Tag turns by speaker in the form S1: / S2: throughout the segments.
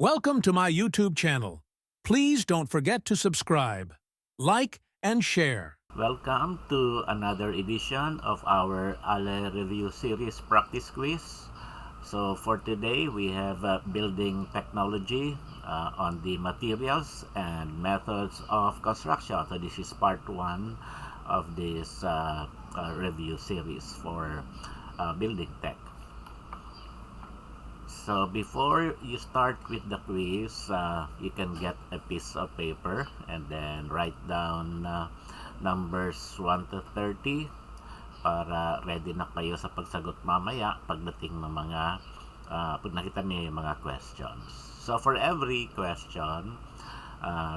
S1: Welcome to my YouTube channel. Please don't forget to subscribe, like, and share.
S2: Welcome to another edition of our Ale Review Series Practice Quiz. So for today, we have building technology on the materials and methods of construction. So this is part 1 of this review series for building tech. So before you start with the quiz, you can get a piece of paper and then write down numbers 1 to 30 para ready na kayo sa pagsagot mamaya pagdating ng mga pag nakita niyo yung mga questions. So for every question,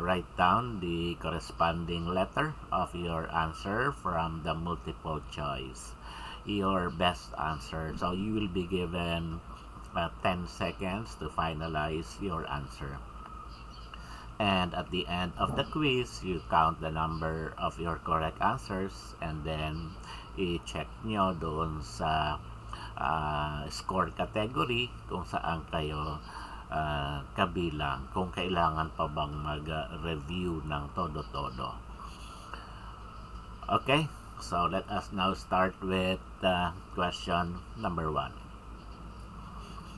S2: write down the corresponding letter of your answer from the multiple choice. Your best answer. So you will be given 10 seconds to finalize your answer. And at the end of the quiz, you count the number of your correct answers and then i-check nyo doon sa score category kung saan kayo kabilang, kung kailangan pa bang mag-review ng todo-todo. Okay, so let us now start with question number 1.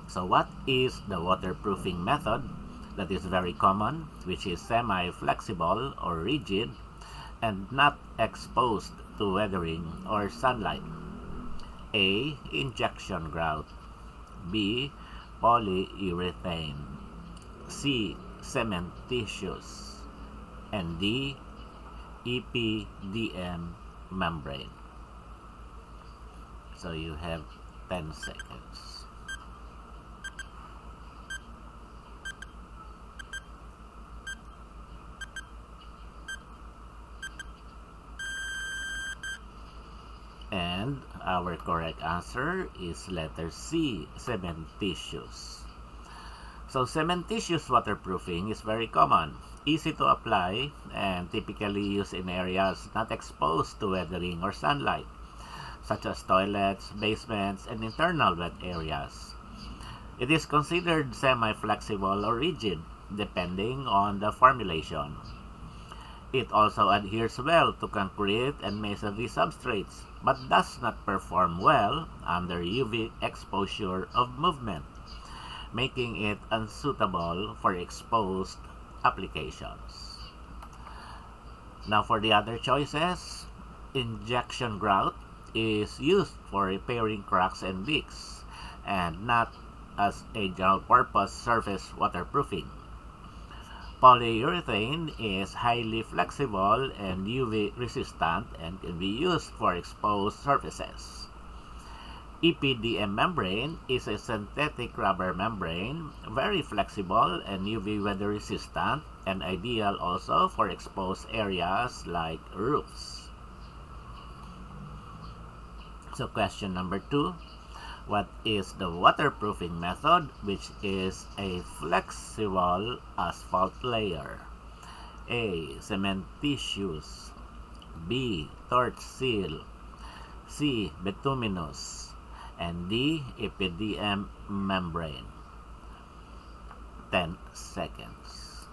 S2: So what is the waterproofing method that is very common, which is semi-flexible or rigid and not exposed to weathering or sunlight? A. Injection grout. B. Polyurethane. C. Cementitious. And D. EPDM membrane. So you have 10 seconds. And our correct answer is letter C, cementitious. So cementitious waterproofing is very common, easy to apply, and typically used in areas not exposed to weathering or sunlight, such as toilets, basements, and internal wet areas. It is considered semi-flexible or rigid, depending on the formulation. It also adheres well to concrete and masonry substrates, but does not perform well under UV exposure of movement, making it unsuitable for exposed applications. Now for the other choices, injection grout is used for repairing cracks and leaks, and not as a general-purpose surface waterproofing. Polyurethane is highly flexible and UV resistant and can be used for exposed surfaces. EPDM membrane is a synthetic rubber membrane, very flexible and UV weather resistant, and ideal also for exposed areas like roofs. So question number 2. What is the waterproofing method, which is a flexible asphalt layer? A. Cementitious. B. Torch seal. C. Bituminous. And D. EPDM membrane. 10 seconds.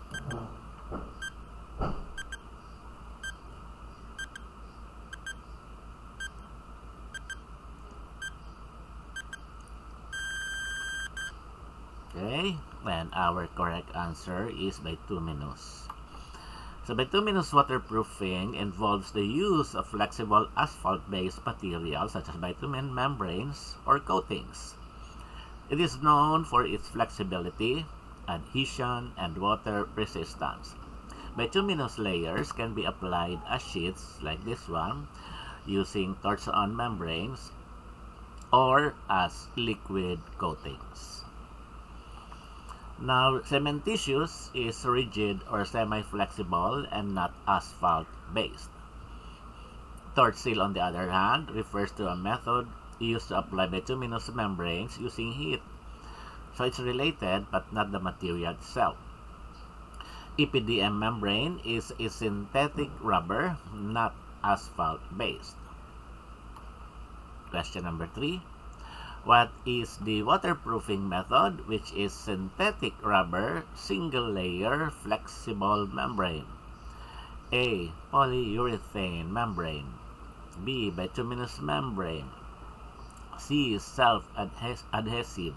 S2: Okay, and our correct answer is bituminous. So bituminous waterproofing involves the use of flexible asphalt-based materials such as bitumen membranes or coatings. It is known for its flexibility, adhesion, and water resistance. Bituminous layers can be applied as sheets like this one using torch-on membranes or as liquid coatings. Now, cementitious is rigid or semi-flexible and not asphalt-based. Torch seal, on the other hand, refers to a method used to apply bituminous membranes using heat. So it's related but not the material itself. EPDM membrane is a synthetic rubber, not asphalt-based. Question number 3. What is the waterproofing method, which is synthetic rubber, single layer, flexible membrane? A. Polyurethane membrane. B. Bituminous membrane. C. Self-adhesive.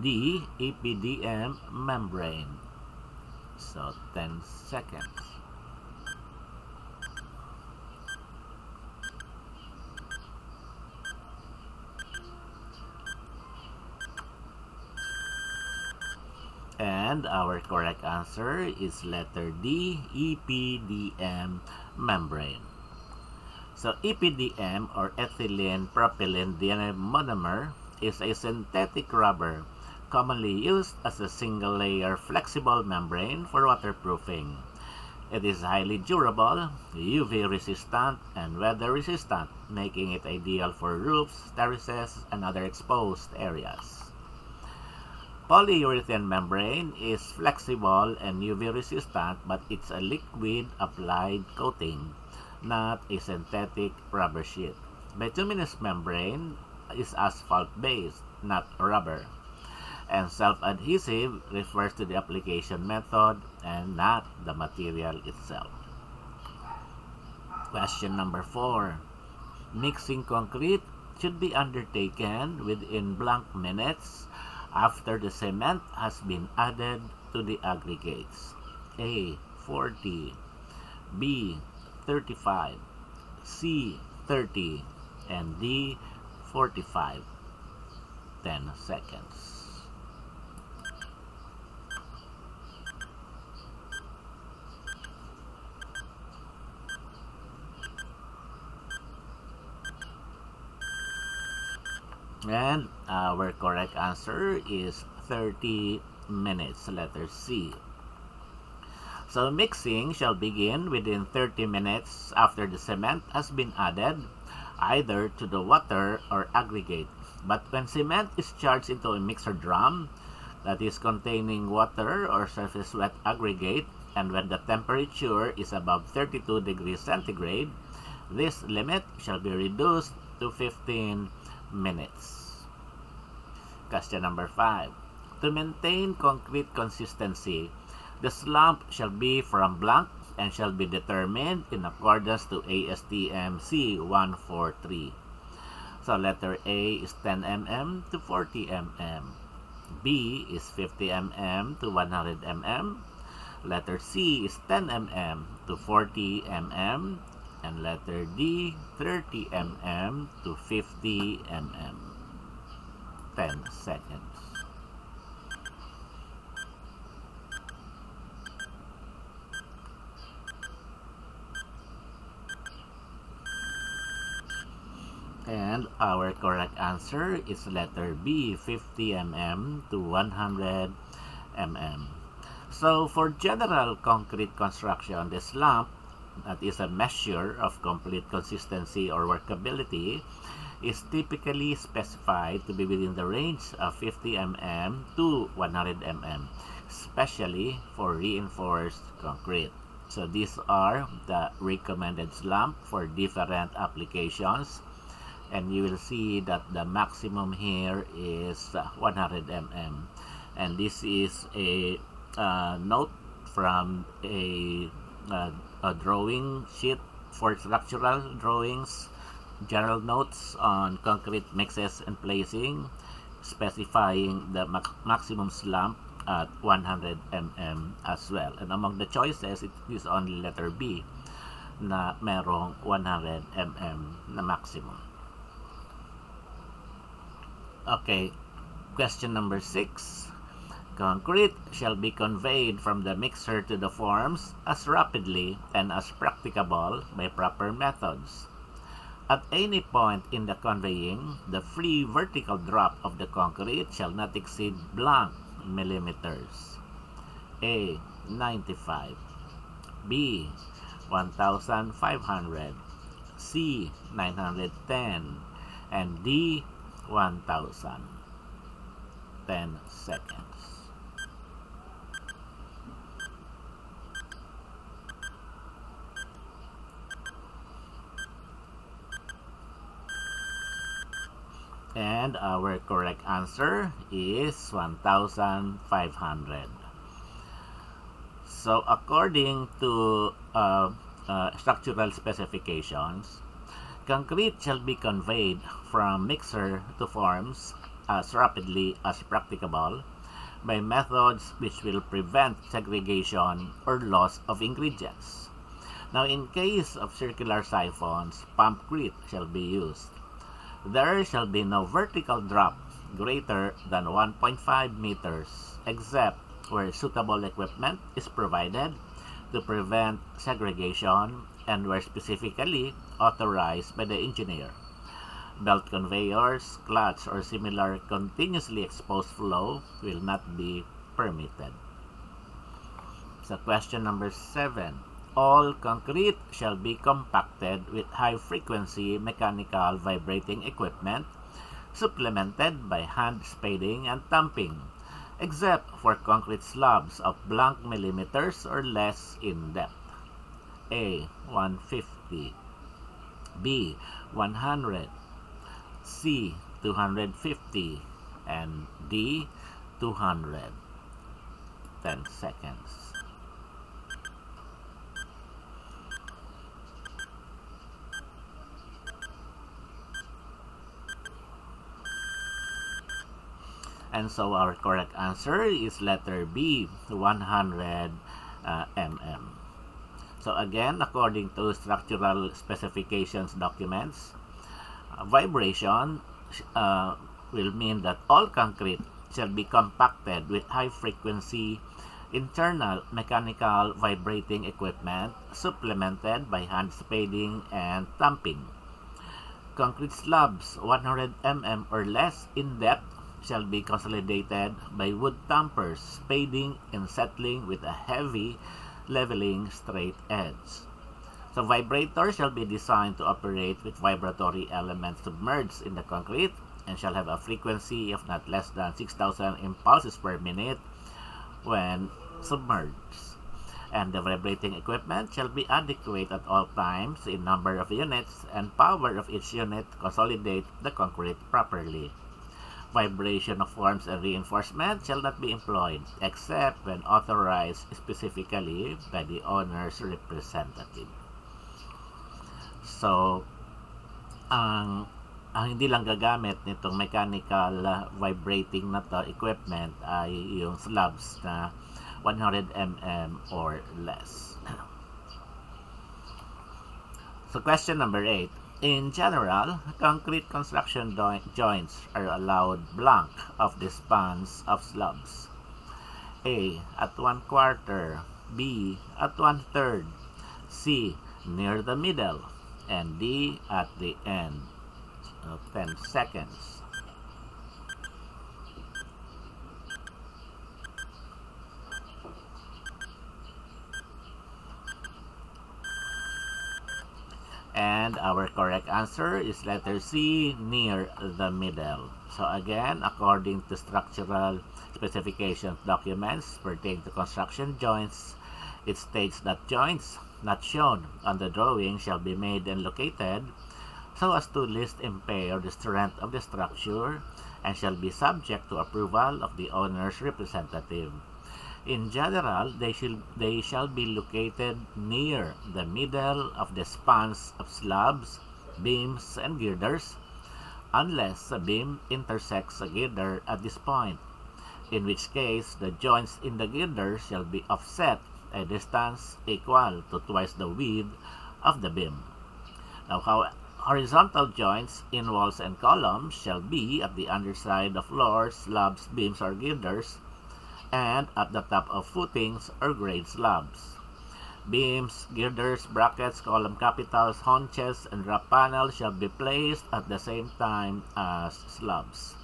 S2: D. EPDM membrane. So 10 seconds. And our correct answer is letter D, EPDM membrane. So EPDM, or ethylene propylene monomer, is a synthetic rubber commonly used as a single-layer flexible membrane for waterproofing. It is highly durable, UV-resistant, and weather-resistant, making it ideal for roofs, terraces, and other exposed areas. Polyurethane membrane is flexible and UV-resistant, but it's a liquid applied coating, not a synthetic rubber sheet. Bituminous membrane is asphalt-based, not rubber. And self-adhesive refers to the application method and not the material itself. Question number 4. Mixing concrete should be undertaken within blank minutes after the cement has been added to the aggregates. A. 40. B. 35. C. 30. And D. 45. 10 seconds. And our correct answer is 30 minutes, letter C. So mixing shall begin within 30 minutes after the cement has been added, either to the water or aggregate. But when cement is charged into a mixer drum that is containing water or surface wet aggregate, and when the temperature is above 32 degrees centigrade, this limit shall be reduced to 15 minutes. Question number 5. To maintain concrete consistency, the slump shall be from blank and shall be determined in accordance to ASTM C143. So letter A is 10 mm to 40 mm. B is 50 mm to 100 mm. Letter C is 10 mm to 40 mm. And letter D, 30 mm to 50 mm. 10 seconds. And our correct answer is letter B, 50 mm to 100 mm. So for general concrete construction, the slump, that is a measure of complete consistency or workability, is typically specified to be within the range of 50 mm to 100 mm, especially for reinforced concrete. So these are the recommended slump for different applications, and you will see that the maximum here is 100 mm. And this is a note from a drawing sheet for structural drawings, general notes on concrete mixes and placing, specifying the maximum slump at 100 mm as well. And among the choices, it is only letter B na merong 100 mm na maximum. Okay, question number 6. Concrete shall be conveyed from the mixer to the forms as rapidly and as practicable by proper methods. At any point in the conveying, the free vertical drop of the concrete shall not exceed blank millimeters. A. 95. B. 1,500. C. 910. And D. 1,000. 10 seconds. And our correct answer is 1,500. So according to structural specifications, concrete shall be conveyed from mixer to forms as rapidly as practicable by methods which will prevent segregation or loss of ingredients. Now, in case of circular siphons, pumpcrete shall be used. There shall be no vertical drop greater than 1.5 meters except where suitable equipment is provided to prevent segregation and where specifically authorized by the engineer. Belt conveyors, clutch, or similar continuously exposed flow will not be permitted. So question number 7. All concrete shall be compacted with high-frequency mechanical vibrating equipment supplemented by hand spading and thumping, except for concrete slabs of blank millimeters or less in depth. A. 150, B. 100, C. 250, and D. 200. 10 seconds. And so our correct answer is letter B, 100 mm. So again, according to structural specifications documents, vibration will mean that all concrete shall be compacted with high-frequency internal mechanical vibrating equipment supplemented by hand spading and thumping. Concrete slabs 100 mm or less in depth shall be consolidated by wood thumpers, spading and settling with a heavy, leveling straight edge. So vibrators shall be designed to operate with vibratory elements submerged in the concrete and shall have a frequency of not less than 6,000 impulses per minute when submerged. And the vibrating equipment shall be adequate at all times in number of units and power of each unit to consolidate the concrete properly. Vibration of forms and reinforcement shall not be employed except when authorized specifically by the owner's representative. So, ang hindi lang gagamit nitong mechanical vibrating na to equipment ay yung slabs na 100 mm or less. So question number 8. In general, concrete construction joints are allowed blank of the spans of slabs. A. At 1/4, B. At 1/3, C. Near the middle, and D. At the end. 10 seconds. And our correct answer is letter C, near the middle. So again, according to structural specifications documents pertaining to construction joints, it states that joints not shown on the drawing shall be made and located so as to least impair the strength of the structure and shall be subject to approval of the owner's representative. In general, they shall be located near the middle of the spans of slabs, beams, and girders, unless a beam intersects a girder at this point, in which case the joints in the girder shall be offset a distance equal to twice the width of the beam. Now, horizontal joints in walls and columns shall be at the underside of floors, slabs, beams, or girders, and at the top of footings or grade slabs. Beams, girders, brackets, column capitals, haunches, and drop panels shall be placed at the same time as slabs.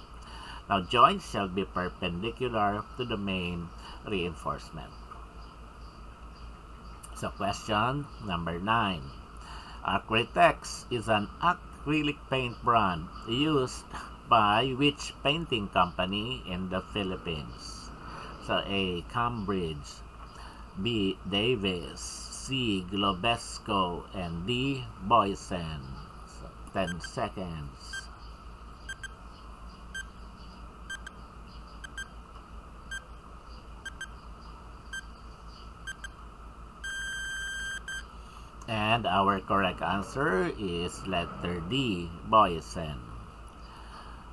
S2: Now, joints shall be perpendicular to the main reinforcement. So, question number 9. Acrytex is an acrylic paint brand used by which painting company in the Philippines? So A. Cambridge, B. Davis, C. Globesco, and D. Boysen. So 10 seconds. And our correct answer is letter D, Boysen.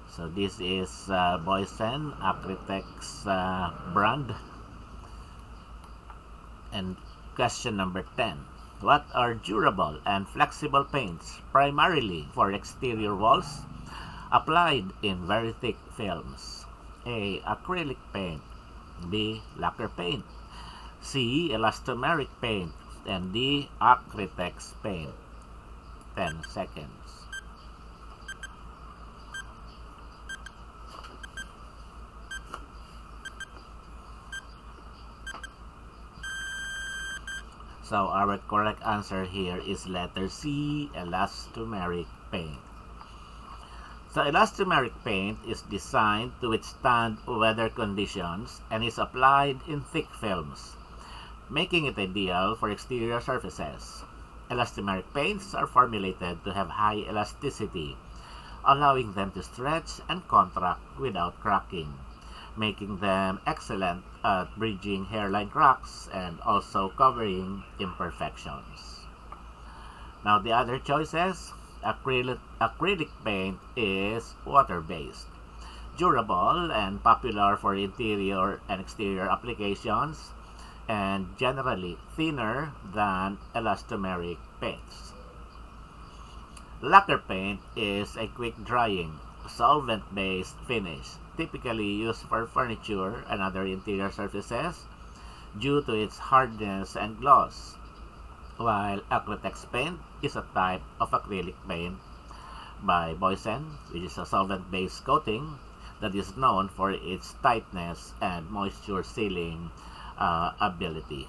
S2: So this is Boysen Architects brand. And question number 10. What are durable and flexible paints primarily for exterior walls applied in very thick films? A. Acrylic paint. B. Lacquer paint. C. Elastomeric paint. And D. Acrytex paint. 10 seconds. So our correct answer here is letter C, elastomeric paint. So elastomeric paint is designed to withstand weather conditions and is applied in thick films, making it ideal for exterior surfaces. Elastomeric paints are formulated to have high elasticity, allowing them to stretch and contract without cracking, making them excellent at bridging hairline cracks and also covering imperfections. Now the other choices, acrylic paint is water-based, durable and popular for interior and exterior applications, and generally thinner than elastomeric paints. Lacquer paint is a quick-drying, solvent-based finish typically used for furniture and other interior surfaces due to its hardness and gloss, while Acrytex paint is a type of acrylic paint by Boysen, which is a solvent-based coating that is known for its tightness and moisture-sealing ability.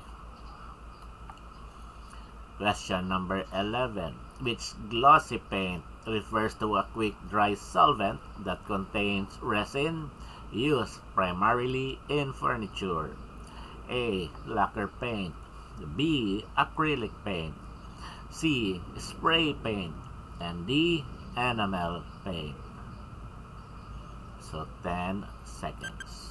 S2: Question number 11. Which glossy paint refers to a quick dry solvent that contains resin used primarily in furniture? A. Lacquer paint. B. Acrylic paint. C. Spray paint. And D. Enamel paint. So 10 seconds.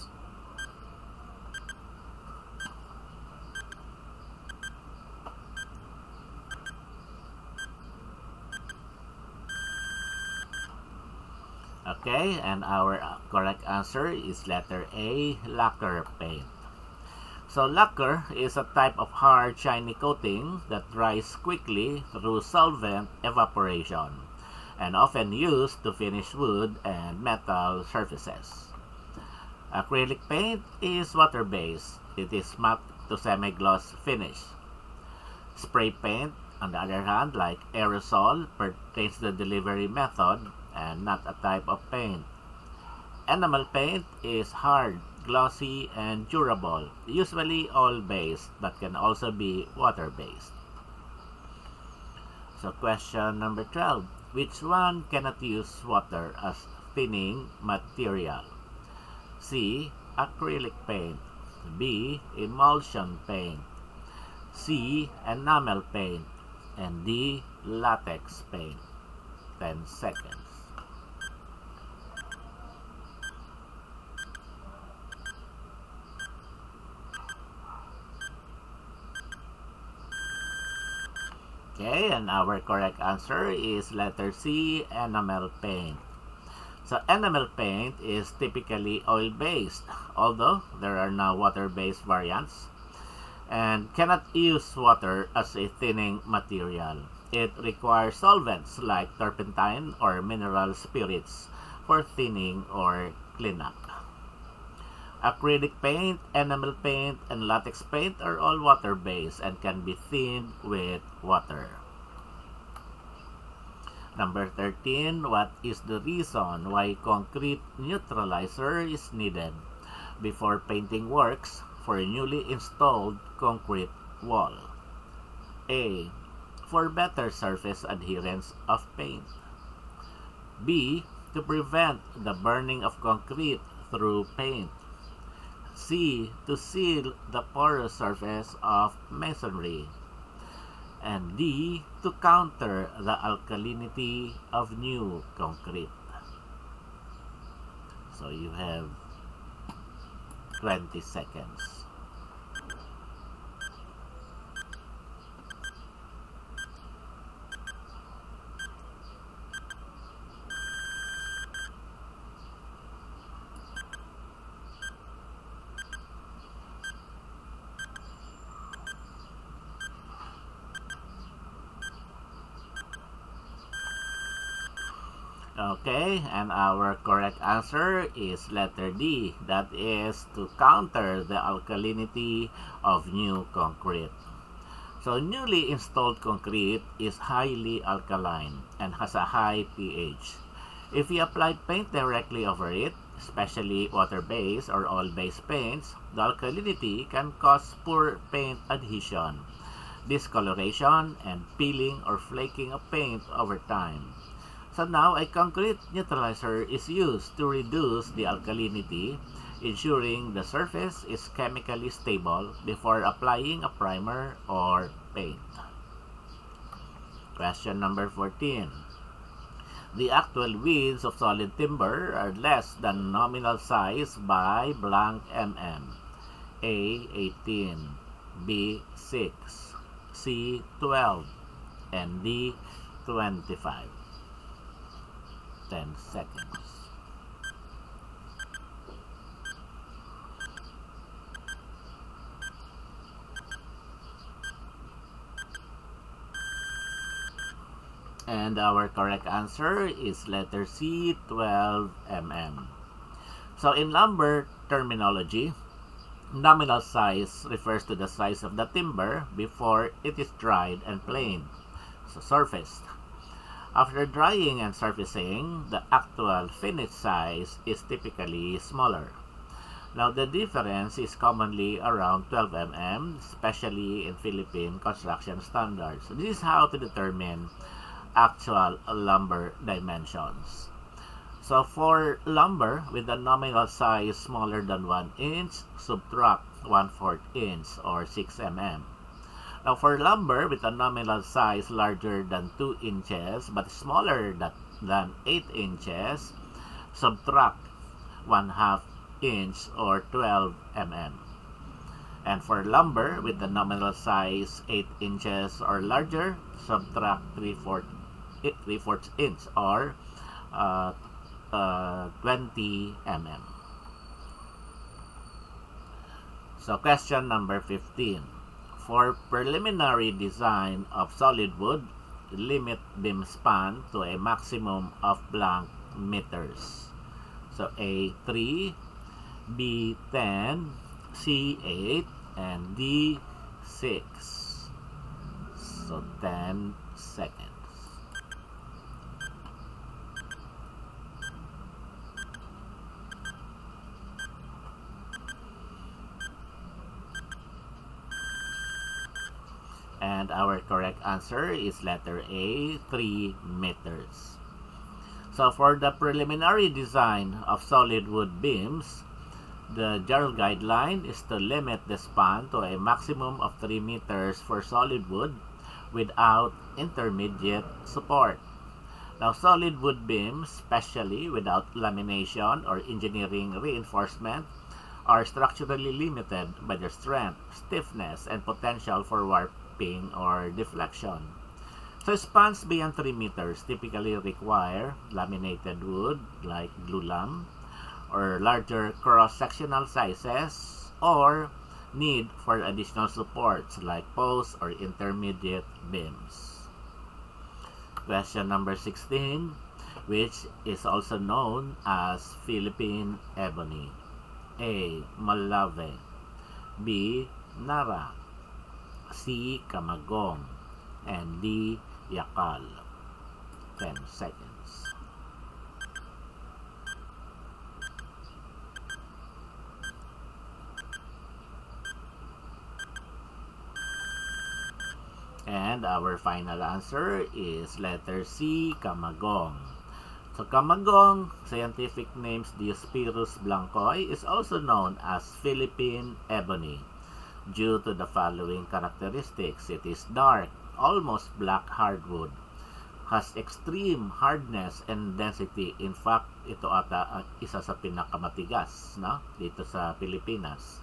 S2: Okay, and our correct answer is letter A, lacquer paint. So lacquer is a type of hard, shiny coating that dries quickly through solvent evaporation and often used to finish wood and metal surfaces. Acrylic paint is water-based. It is matte to semi-gloss finish. Spray paint, on the other hand, like aerosol, pertains to the delivery method and not a type of paint. Enamel paint is hard, glossy, and durable, usually oil-based, but can also be water-based. So question number 12. Which one cannot use water as thinning material? C. Acrylic paint. B. Emulsion paint. C. Enamel paint. And D. Latex paint. 10 seconds. Okay, and our correct answer is letter C, enamel paint. So enamel paint is typically oil-based, although there are now water-based variants, and cannot use water as a thinning material. It requires solvents like turpentine or mineral spirits for thinning or cleanup. Acrylic paint, enamel paint, and latex paint are all water-based and can be thinned with water. Number 13, what is the reason why concrete neutralizer is needed before painting works for a newly installed concrete wall? A. For better surface adherence of paint. B. To prevent the burning of concrete through paint. C. To seal the porous surface of masonry. And D. To counter the alkalinity of new concrete. So you have 20 seconds. Okay, and our correct answer is letter D. That is to counter the alkalinity of new concrete. So newly installed concrete is highly alkaline and has a high pH. If we apply paint directly over it, especially water-based or oil-based paints, the alkalinity can cause poor paint adhesion, discoloration, and peeling or flaking of paint over time. So now a concrete neutralizer is used to reduce the alkalinity, ensuring the surface is chemically stable before applying a primer or paint. Question number 14. The actual widths of solid timber are less than nominal size by blank mm. A. 18, B. 6, C. 12, and D. 25. 10 seconds. And our correct answer is letter C, 12 mm. So in lumber terminology, nominal size refers to the size of the timber before it is dried and planed, so surfaced. After drying and surfacing, the actual finished size is typically smaller. Now the difference is commonly around 12 mm, especially in Philippine construction standards. This is how to determine actual lumber dimensions. So for lumber with a nominal size smaller than 1 inch, subtract 1/4 inch or 6 mm. Now for lumber with a nominal size larger than 2 inches but smaller than 8 inches, subtract 1/2 inch or 12 mm. And for lumber with a nominal size 8 inches or larger, subtract 3/4 inch or 20 mm. So question number 15. For preliminary design of solid wood, limit beam span to a maximum of blank meters. So A 3, B 10, C 8, and D 6. So 10 seconds. And our correct answer is letter A, 3 meters. So for the preliminary design of solid wood beams, the general guideline is to limit the span to a maximum of 3 meters for solid wood without intermediate support. Now solid wood beams, especially without lamination or engineering reinforcement, are structurally limited by their strength, stiffness, and potential for warping or deflection. So spans beyond 3 meters typically require laminated wood like glulam, or larger cross-sectional sizes, or need for additional supports like posts or intermediate beams. Question number 16, which is also known as Philippine ebony. A. Malave, B. Nara, C. Kamagong, and D. Yakal. 10 seconds. And our final answer is letter C, Kamagong. So Kamagong, scientific name Diospirus blancoi, is also known as Philippine ebony due to the following characteristics. It is dark, almost black hardwood, has extreme hardness and density. In fact, ito ata ang isa sa pinakamatigas, no? Dito sa Pilipinas.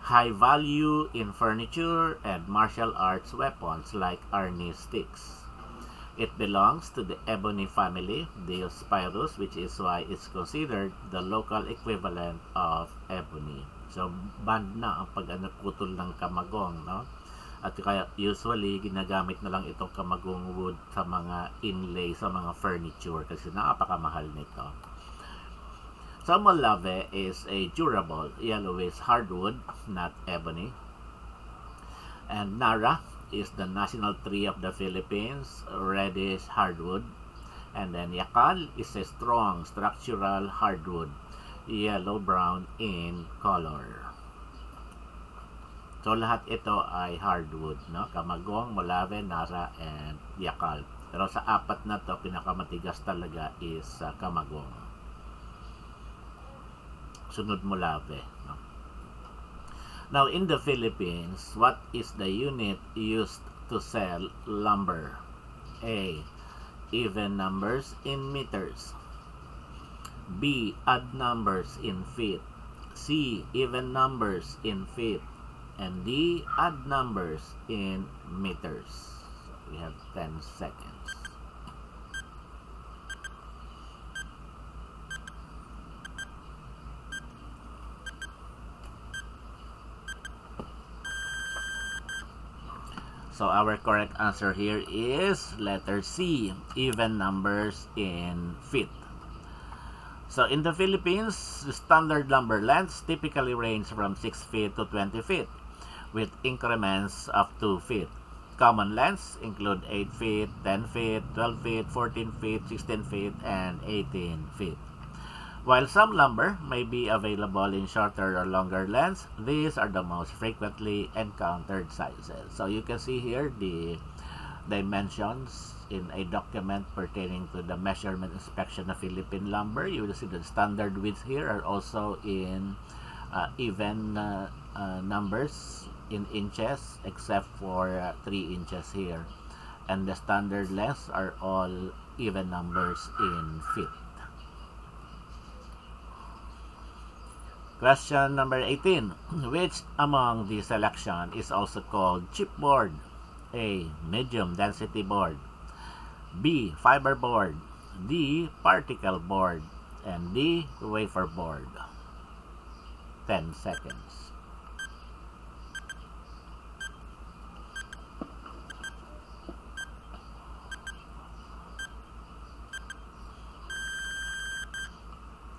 S2: High value in furniture and martial arts weapons like Arnie sticks. It belongs to the ebony family, Diospirus, which is why it's considered the local equivalent of ebony. So, banned na ang pag-putol ng kamagong, no? At kaya usually ginagamit na lang itong kamagong wood sa mga inlay, sa mga furniture kasi napakamahal nito. So Molave is a durable yellowish hardwood, not ebony. And Nara is the national tree of the Philippines, reddish hardwood. And then Yakal is a strong structural hardwood, yellow-brown in color. So lahat ito ay hardwood, no? Kamagong, Molave, Nara, and Yakal. Pero sa apat na to, pinakamatigas talaga is kamagong. Sunod Molave, no? Now, in the Philippines, what is the unit used to sell lumber? A. Even numbers in meters. B. Odd numbers in feet. C. Even numbers in feet. And D. Odd numbers in meters. We have 10 seconds. So our correct answer here is letter C, even numbers in feet. So in the Philippines, the standard lumber lengths typically range from 6 feet to 20 feet, with increments of 2 feet. Common lengths include 8 feet, 10 feet, 12 feet, 14 feet, 16 feet, and 18 feet. While some lumber may be available in shorter or longer lengths, these are the most frequently encountered sizes. So you can see here the dimensions in a document pertaining to the measurement inspection of Philippine lumber. You will see the standard widths here are also in even numbers in inches, except for 3 inches here. And the standard lengths are all even numbers in feet. Question number 18. Which among the selection is also called chipboard? A. Medium density board. B. Fiber board. D. Particle board. And D. Wafer board. 10 seconds.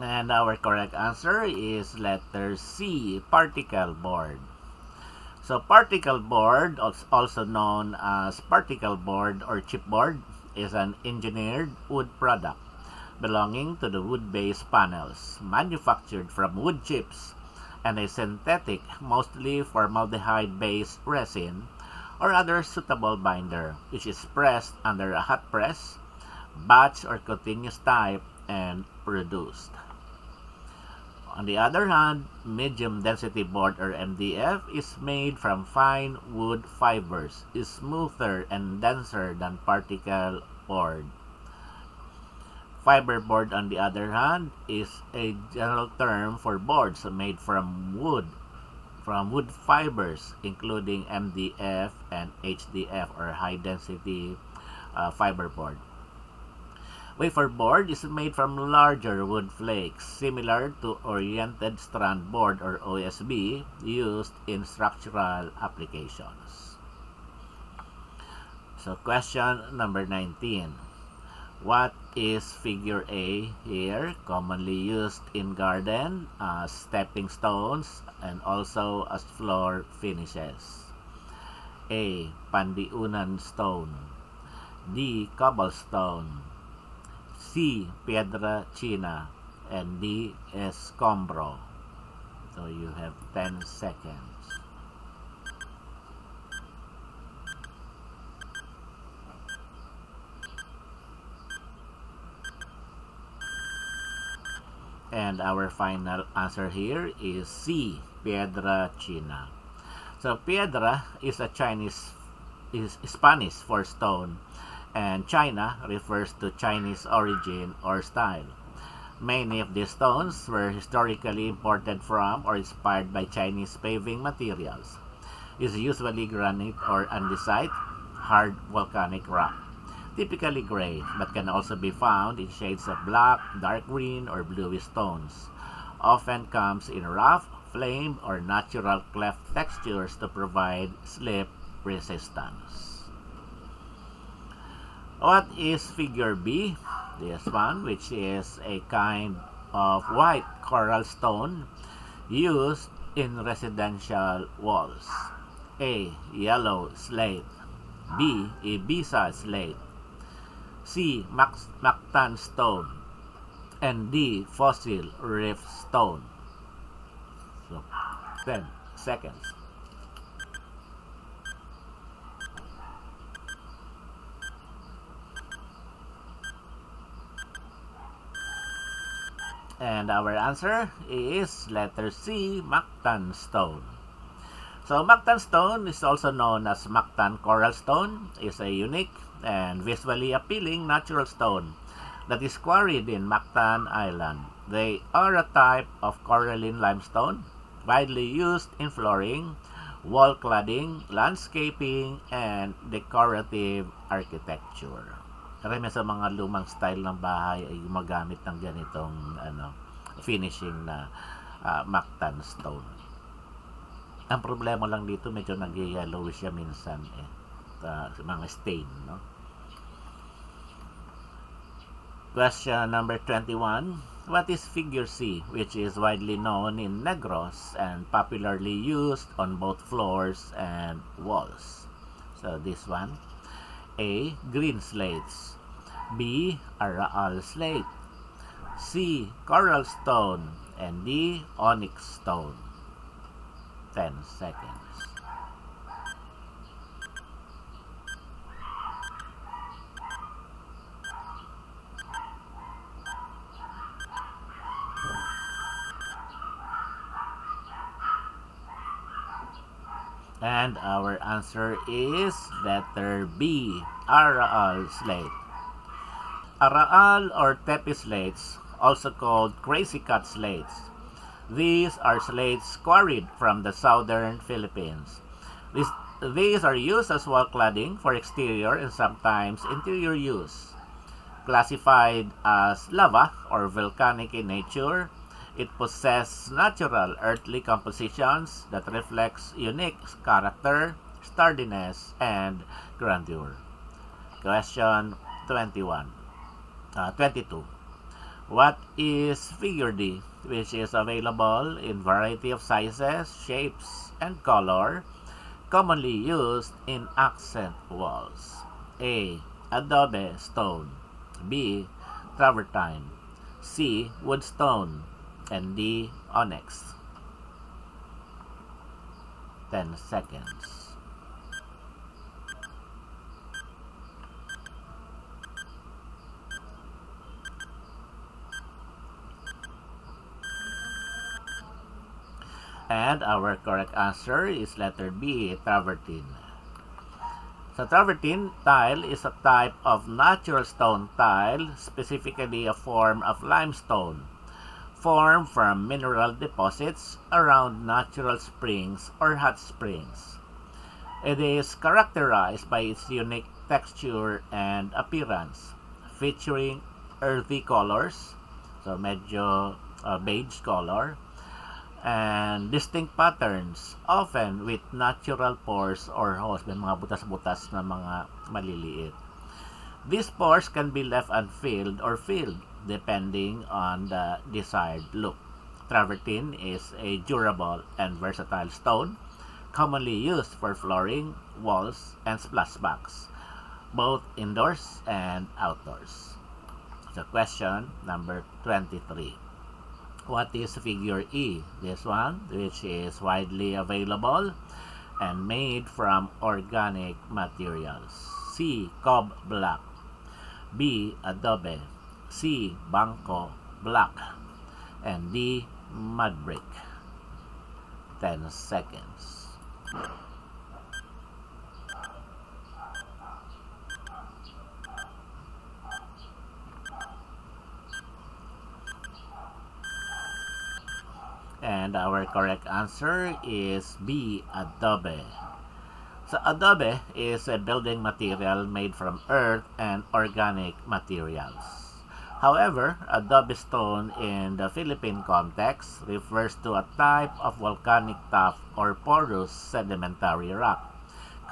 S2: And our correct answer is letter C, particle board. So particle board, also known as particle board or chipboard, is an engineered wood product belonging to the wood-based panels, manufactured from wood chips and a synthetic, mostly formaldehyde-based resin or other suitable binder, which is pressed under a hot press, batch or continuous type, and produced. On the other hand, medium density board or MDF is made from fine wood fibers, is smoother and denser than particle board. Fiberboard, on the other hand, is a general term for boards made from wood fibers, including MDF and HDF or high density fiberboard. Wafer board is made from larger wood flakes, similar to oriented strand board or OSB, used in structural applications. So question number 19. What is figure A here? Commonly used in garden as stepping stones and also as floor finishes. A. Pandiunan stone. D. Cobblestone. C. Piedra China. And D. Escombro. So you have 10 seconds. And our final answer here is C. Piedra China. So piedra is Spanish for stone, and China refers to Chinese origin or style. Many of these stones were historically imported from or inspired by Chinese paving materials. It is usually granite or andesite, hard volcanic rock, typically gray, but can also be found in shades of black, dark green, or bluish stones. Often comes in rough, flame, or natural cleft textures to provide slip resistance. What is figure B? This one, which is a kind of white coral stone used in residential walls. A. Yellow slate. B. Ibiza slate. C. Mactan stone. And D. Fossil reef stone. So, 10 seconds. And our answer is letter C, Mactan stone. So Mactan stone is also known as Mactan coral stone, is a unique and visually appealing natural stone that is quarried in Mactan Island. They are a type of coralline limestone widely used in flooring, wall cladding, landscaping, and decorative architecture. Karami sa mga lumang style ng bahay ay gumagamit ng ganitong finishing na Mactan stone. Ang problema lang dito, medyo nag-yellowish siya minsan mga stain, no? Question number 21. What is figure C, which is widely known in Negros and popularly used on both floors and walls? So this one. A. Green slates. B. Araal slate. C. Coral stone. And D. Onyx stone. 10 seconds. And our answer is letter B, Araal slate. Araal or tepi slates, also called crazy cut slates. These are slates quarried from the southern Philippines. These are used as wall cladding for exterior and sometimes interior use. Classified as lava or volcanic in nature, it possesses natural earthly compositions that reflects unique character, sturdiness, and grandeur. Question 22. What is figure D, which is available in variety of sizes, shapes, and color, commonly used in accent walls? A. Adobe stone. B. Travertine. C. Wood stone. And D. Onyx. 10 seconds. And our correct answer is letter B, travertine. So travertine tile is a type of natural stone tile, specifically a form of limestone, formed from mineral deposits around natural springs or hot springs. It is characterized by its unique texture and appearance, featuring earthy colors, so medyo beige color, and distinct patterns, often with natural pores or holes, may mga butas-butas na mga maliliit. These pores can be left unfilled or filled depending on the desired look. Travertine is a durable and versatile stone, commonly used for flooring, walls, and splashbacks, both indoors and outdoors. So question number 23. What is figure E? This one, which is widely available and made from organic materials. C. Cob black. B. Adobe. C. Banco black. And D. Mud brick. 10 seconds. And our correct answer is B. Adobe. So adobe is a building material made from earth and organic materials. However, adobe stone in the Philippine context refers to a type of volcanic tuff or porous sedimentary rock,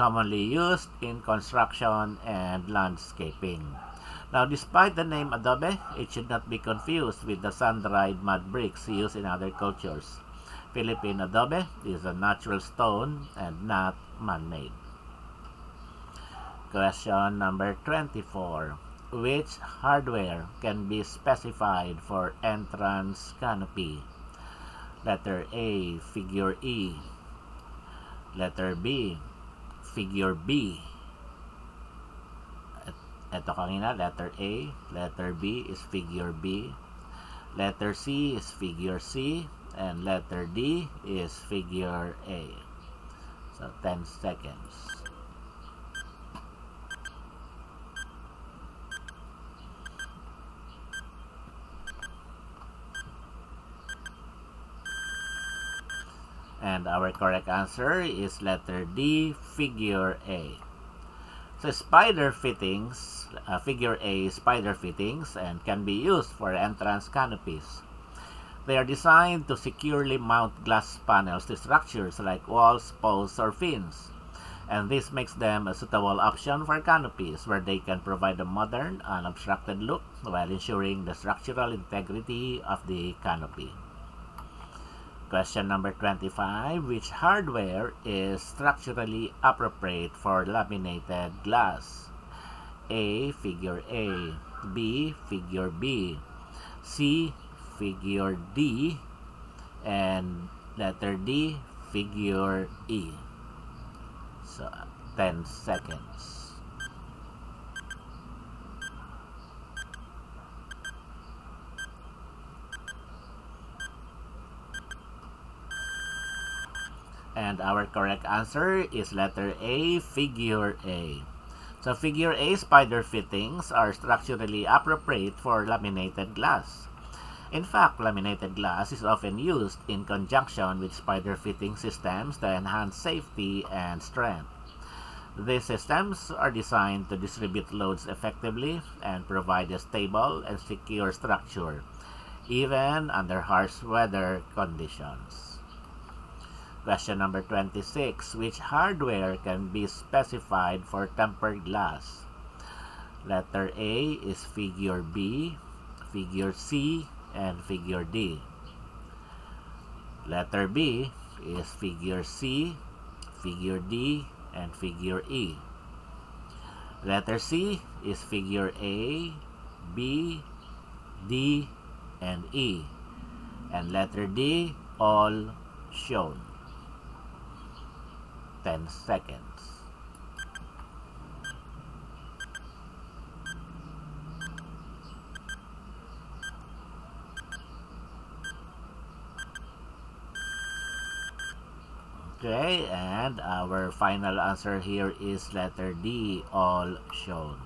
S2: commonly used in construction and landscaping. Now, despite the name adobe, it should not be confused with the sun-dried mud bricks used in other cultures. Philippine adobe is a natural stone and not man-made. Question number 24. Which hardware can be specified for entrance canopy? Letter A, figure E. Letter B, figure B. Ito kanina, letter A. Letter B is figure B. Letter C is figure C. And letter D is figure A. So, 10 seconds. And our correct answer is letter D, figure A. So spider fittings, figure A spider fittings, and can be used for entrance canopies. They are designed to securely mount glass panels to structures like walls, posts, or fins. And this makes them a suitable option for canopies where they can provide a modern, unobstructed look while ensuring the structural integrity of the canopy. Question number 25. Which hardware is structurally appropriate for laminated glass? A, figure A. B, figure B. C, figure D. And letter D, figure E. So, 10 seconds. And our correct answer is letter A, figure A. So figure A spider fittings are structurally appropriate for laminated glass. In fact, laminated glass is often used in conjunction with spider fitting systems to enhance safety and strength. These systems are designed to distribute loads effectively and provide a stable and secure structure, even under harsh weather conditions. Question number 26. Which hardware can be specified for tempered glass? Letter A is figure B, figure C, and figure D. Letter B is figure C, figure D, and figure E. Letter C is figure A, B, D, and E. And letter D, all shown. 10 seconds. Okay, and our final answer here is letter D, all shown.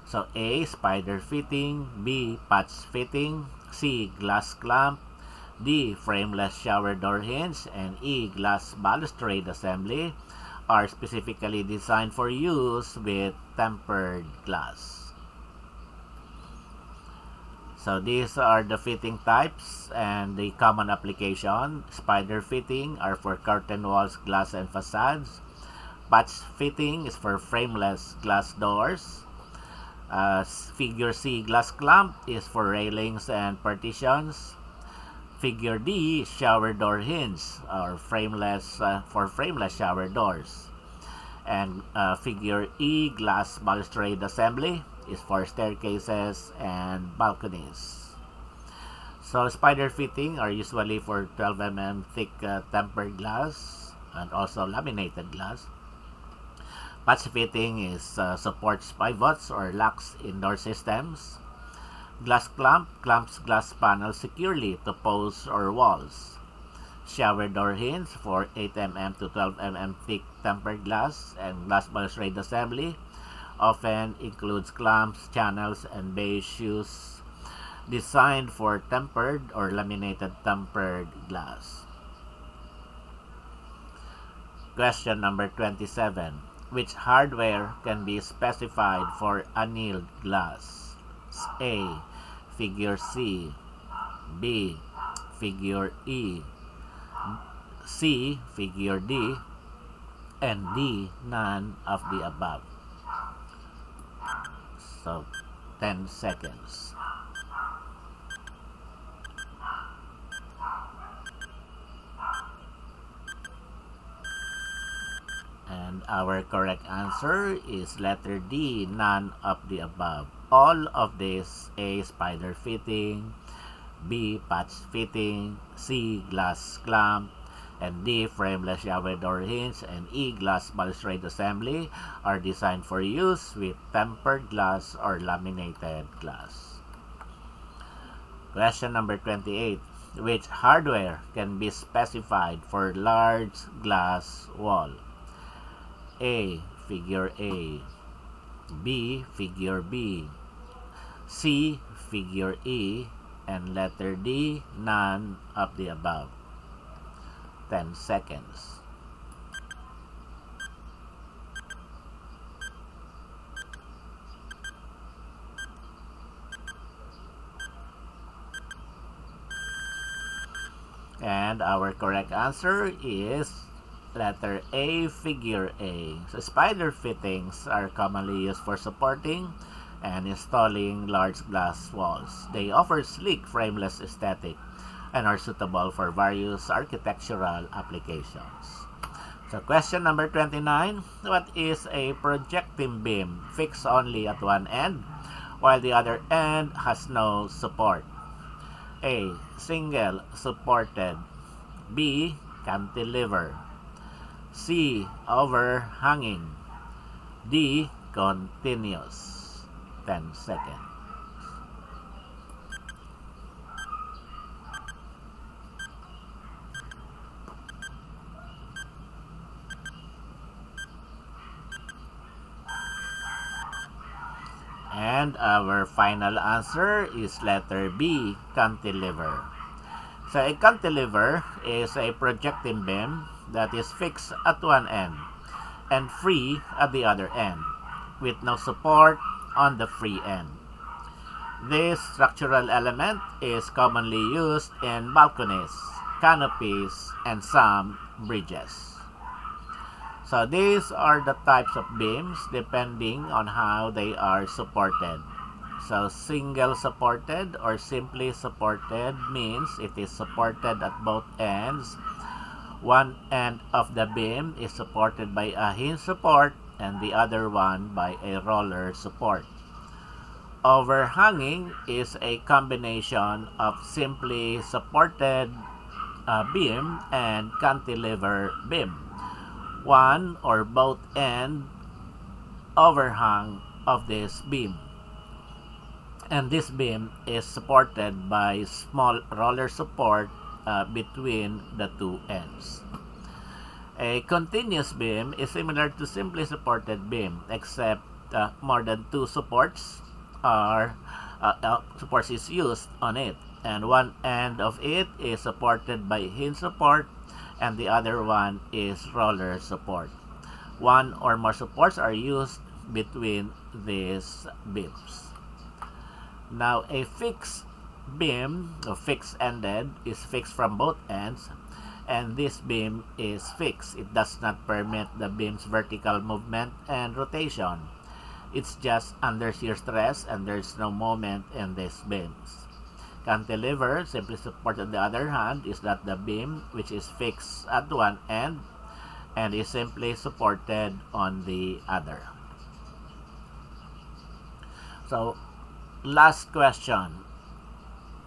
S2: So A, spider fitting, B, patch fitting, C, glass clamp, D, frameless shower door hinge, and E, glass balustrade assembly are specifically designed for use with tempered glass. So these are the fitting types and the common application. Spider fitting are for curtain walls, glass, and facades. Patch fitting is for frameless glass doors. Figure C, glass clamp, is for railings and partitions. Figure D, shower door hinge, or frameless for frameless shower doors. And figure E, glass balustrade assembly, is for staircases and balconies. So spider fitting are usually for 12 mm thick tempered glass and also laminated glass. Patch fitting is supports pivots or locks indoor systems. Glass clamp clamps glass panels securely to posts or walls. Shower door hinge for 8 mm to 12 mm thick tempered glass, and glass balustrade assembly often includes clamps, channels, and bay shoes designed for tempered or laminated tempered glass. Question number 27. Which hardware can be specified for annealed glass? A, figure C. B, figure E. C, figure D. and D, none of the above. So 10 seconds. And our correct answer is letter D, none of the above. All of this: A, spider fitting, B, patch fitting, C, glass clamp, and D, frameless shower door hinge, and E, glass balustrade assembly are designed for use with tempered glass or laminated glass. Question number 28. Which hardware can be specified for large glass wall? A, figure A, B, figure B, C, figure E, and letter D, none of the above. 10 seconds. And our correct answer is letter A, figure A. So spider fittings are commonly used for supporting and installing large glass walls. They offer sleek, frameless aesthetic and are suitable for various architectural applications. So question number 29. What is a projecting beam fixed only at one end while the other end has no support? A, single supported. B, cantilever. C, overhanging. D, continuous. 10 seconds. And our final answer is letter B, cantilever. So a cantilever is a projecting beam that is fixed at one end and free at the other end, with no support on the free end. This structural element is commonly used in balconies, canopies, and some bridges. So these are the types of beams depending on how they are supported. So single supported or simply supported means it is supported at both ends. One end of the beam is supported by a hinge support and the other one by a roller support. Overhanging is a combination of simply supported beam and cantilever beam. One or both end overhang of this beam, and this beam is supported by small roller support between the two ends. A continuous beam is similar to simply supported beam, except more than two supports is used on it, and one end of it is supported by hinge support and the other one is roller support. One or more supports are used between these beams. Now, a fixed beam, or fixed-ended, is fixed from both ends, and this beam is fixed. It does not permit the beam's vertical movement and rotation. It's just under shear stress and there's no moment in these beams. Cantilever, simply support on the other hand, is that the beam which is fixed at one end and is simply supported on the other. So, last question.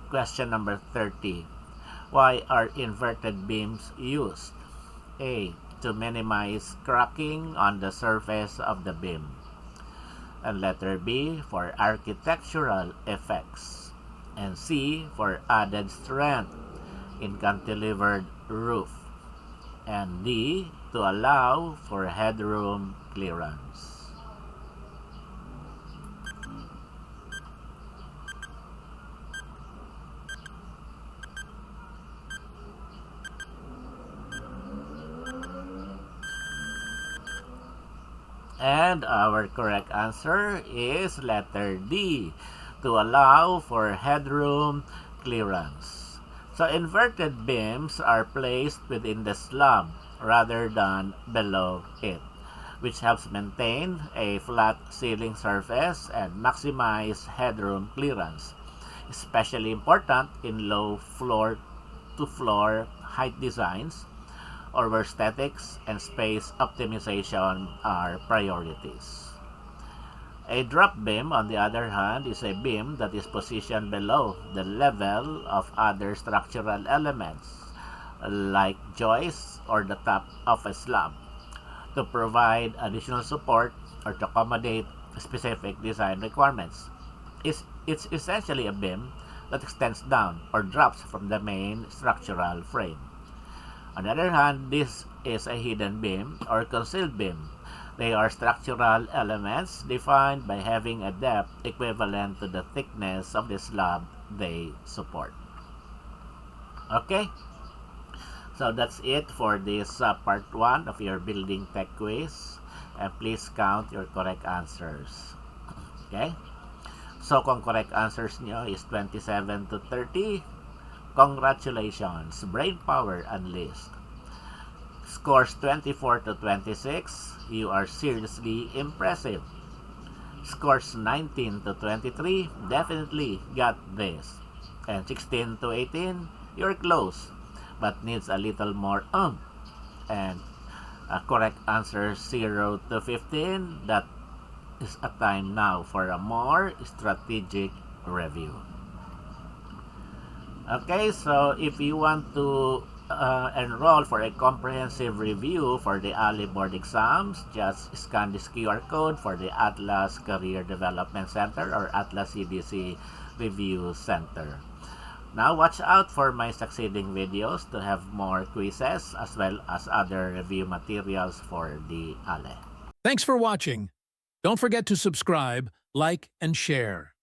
S2: Question number 30. Why are inverted beams used? A, to minimize cracking on the surface of the beam. And letter B, for architectural effects. And C, for added strength in cantilevered roof. And D, to allow for headroom clearance. And our correct answer is letter D, to allow for headroom clearance. So inverted beams are placed within the slab rather than below it, which helps maintain a flat ceiling surface and maximize headroom clearance, especially important in low floor-to-floor height designs or where statics and space optimization are priorities. A drop beam, on the other hand, is a beam that is positioned below the level of other structural elements, like joists or the top of a slab, to provide additional support or to accommodate specific design requirements. It's essentially a beam that extends down or drops from the main structural frame. On the other hand, this is a hidden beam or concealed beam. They are structural elements defined by having a depth equivalent to the thickness of the slab they support. Okay, so that's it for this part 1 of your building tech quiz. And please count your correct answers. Okay? So kung correct answers nyo is 27 to 30, congratulations, brain power unleashed. Scores 24 to 26, you are seriously impressive. Scores 19 to 23, definitely got this. And 16 to 18, you're close, but needs a little more And correct answer 0 to 15, that is a time now for a more strategic review. Okay, so if you want to enroll for a comprehensive review for the Ali board exams, just scan this QR code for the Atlas Career Development Center or Atlas CDC Review Center. Now watch out for my succeeding videos to have more quizzes as well as other review materials for the ALE.
S1: Thanks for watching. Don't forget to subscribe, like, and share.